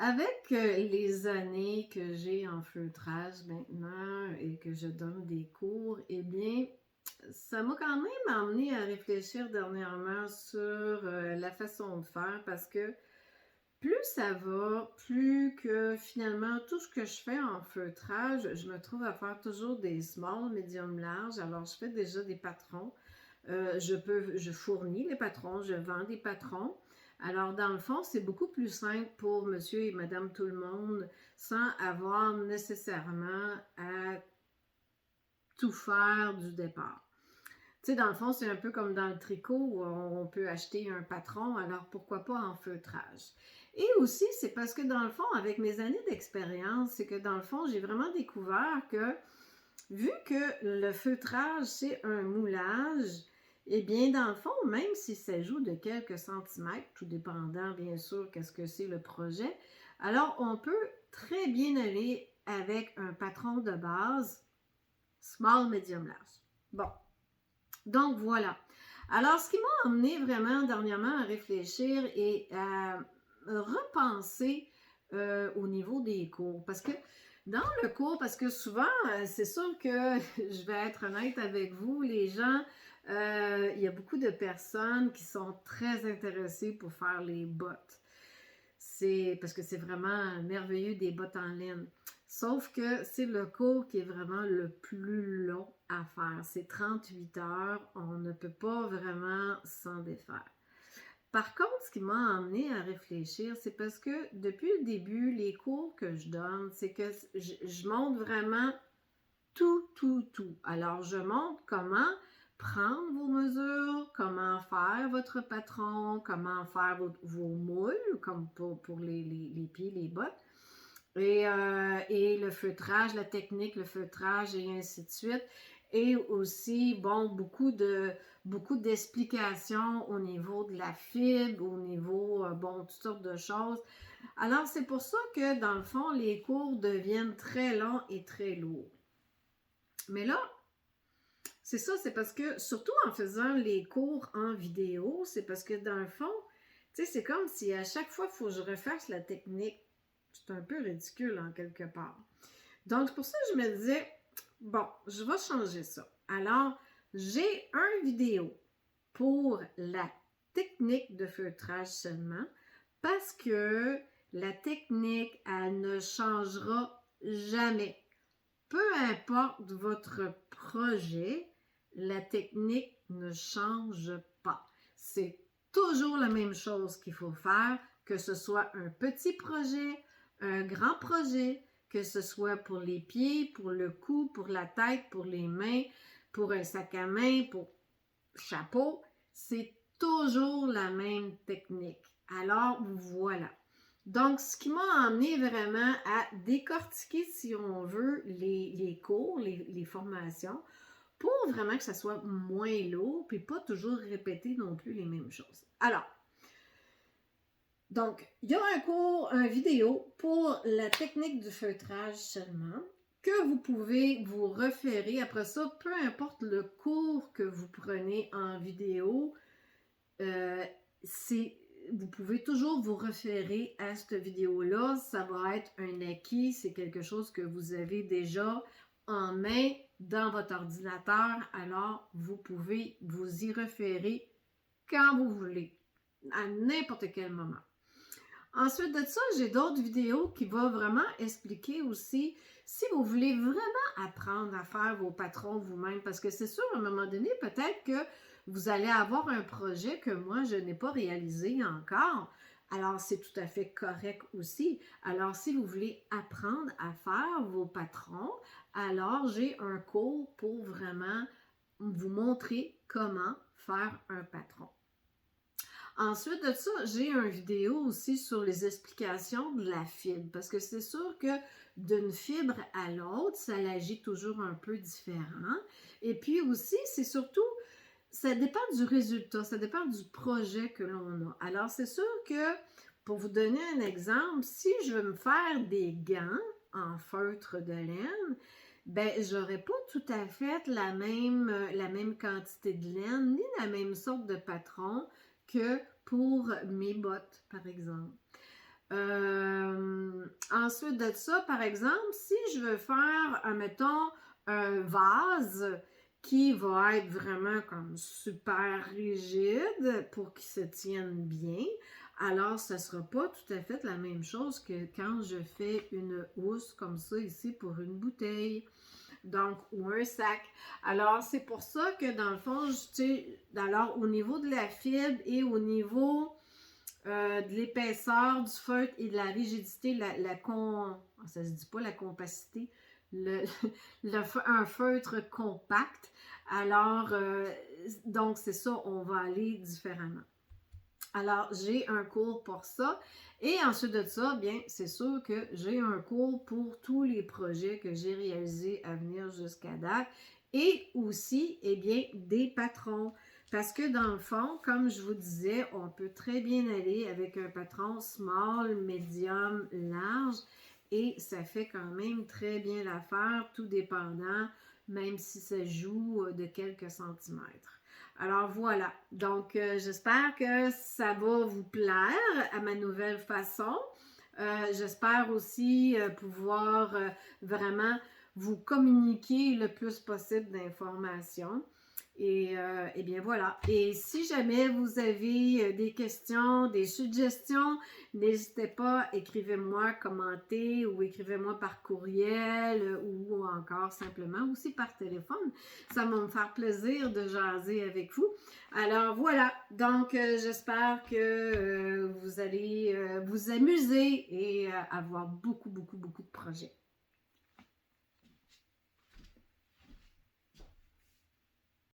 Avec les années que j'ai en feutrage maintenant et que je donne des cours, eh bien, ça m'a quand même amené à réfléchir dernièrement sur la façon de faire parce que plus ça va, plus que finalement tout ce que je fais en feutrage, je me trouve à faire toujours des small, medium, large. Alors, je fais déjà des patrons. Je fournis les patrons, je vends des patrons. Alors, dans le fond, c'est beaucoup plus simple pour monsieur et madame tout le monde sans avoir nécessairement à tout faire du départ. Tu sais, dans le fond, c'est un peu comme dans le tricot où on peut acheter un patron, alors pourquoi pas en feutrage? Et aussi, c'est parce que dans le fond, avec mes années d'expérience, c'est que dans le fond, j'ai vraiment découvert que vu que le feutrage, c'est un moulage, eh bien, dans le fond, même si ça joue de quelques centimètres, tout dépendant, bien sûr, qu'est-ce que c'est le projet, alors on peut très bien aller avec un patron de base, small, medium, large. Bon, donc voilà. Alors, ce qui m'a amené vraiment dernièrement à réfléchir et à repenser au niveau des cours. Parce que dans le cours, parce que souvent, c'est sûr que je vais être honnête avec vous, les gens, il y a beaucoup de personnes qui sont très intéressées pour faire les bottes. C'est parce que c'est vraiment merveilleux des bottes en laine. Sauf que c'est le cours qui est vraiment le plus long à faire. C'est 38 heures. On ne peut pas vraiment s'en défaire. Par contre, ce qui m'a amené à réfléchir, c'est parce que depuis le début, les cours que je donne, c'est que je montre vraiment tout, tout, tout. Alors, je montre comment prendre vos mesures, comment faire votre patron, comment faire vos moules, comme pour les pieds, les bottes, et le feutrage, la technique, le feutrage, et ainsi de suite. Et aussi, bon, beaucoup d'explications au niveau de la fibre, au niveau, bon, toutes sortes de choses. Alors, c'est pour ça que, dans le fond, les cours deviennent très longs et très lourds. Mais là, c'est ça, c'est parce que, surtout en faisant les cours en vidéo, c'est parce que dans le fond, tu sais, c'est comme si à chaque fois, il faut que je refasse la technique. C'est un peu ridicule en quelque part. Donc, c'est pour ça que je me disais, bon, je vais changer ça. Alors, j'ai un vidéo pour la technique de feutrage seulement parce que la technique, elle ne changera jamais. Peu importe votre projet, la technique ne change pas. C'est toujours la même chose qu'il faut faire, que ce soit un petit projet, un grand projet, que ce soit pour les pieds, pour le cou, pour la tête, pour les mains, pour un sac à main, pour chapeau, c'est toujours la même technique. Alors, voilà. Donc, ce qui m'a amené vraiment à décortiquer, si on veut, les cours, les formations, pour vraiment que ça soit moins lourd, puis pas toujours répéter non plus les mêmes choses. Alors, donc, il y a un cours, un vidéo pour la technique du feutrage seulement, que vous pouvez vous référer. Après ça, peu importe le cours que vous prenez en vidéo, vous pouvez toujours vous référer à cette vidéo-là. Ça va être un acquis, c'est quelque chose que vous avez déjà en main dans votre ordinateur. Alors, vous pouvez vous y référer quand vous voulez, à n'importe quel moment. Ensuite de ça, j'ai d'autres vidéos qui vont vraiment expliquer aussi si vous voulez vraiment apprendre à faire vos patrons vous-même, parce que c'est sûr, à un moment donné, peut-être que vous allez avoir un projet que moi, je n'ai pas réalisé encore. Alors, c'est tout à fait correct aussi. Alors, si vous voulez apprendre à faire vos patrons, alors j'ai un cours pour vraiment vous montrer comment faire un patron. Ensuite de ça, j'ai une vidéo aussi sur les explications de la fibre, parce que c'est sûr que d'une fibre à l'autre, ça agit toujours un peu différent. Et puis aussi, c'est surtout, ça dépend du résultat, ça dépend du projet que l'on a. Alors, c'est sûr que, pour vous donner un exemple, si je veux me faire des gants en feutre de laine, ben, j'aurais pas tout à fait la même quantité de laine, ni la même sorte de patron que pour mes bottes, par exemple. Ensuite de ça, par exemple, si je veux faire, mettons, un vase qui va être vraiment comme super rigide pour qu'il se tienne bien, alors ce ne sera pas tout à fait la même chose que quand je fais une housse comme ça ici pour une bouteille. Donc, ou un sac. Alors, c'est pour ça que dans le fond, tu sais, alors au niveau de la fibre et au niveau de l'épaisseur du feutre et de la rigidité, ça se dit pas la compacité, le, un feutre compact. Alors, donc c'est ça, on va aller différemment. Alors, j'ai un cours pour ça. Et ensuite de ça, bien, c'est sûr que j'ai un cours pour tous les projets que j'ai réalisés à venir jusqu'à date. Et aussi, eh bien, des patrons. Parce que dans le fond, comme je vous disais, on peut très bien aller avec un patron small, medium, large. Et ça fait quand même très bien l'affaire, tout dépendant, même si ça joue de quelques centimètres. Alors voilà, donc j'espère que ça va vous plaire à ma nouvelle façon. J'espère aussi pouvoir vraiment vous communiquer le plus possible d'informations. Et bien voilà. Et si jamais vous avez des questions, des suggestions, n'hésitez pas, écrivez-moi, commentez ou écrivez-moi par courriel ou encore simplement aussi par téléphone. Ça va me faire plaisir de jaser avec vous. Alors voilà, donc j'espère que vous allez vous amuser et avoir beaucoup, beaucoup, beaucoup de projets.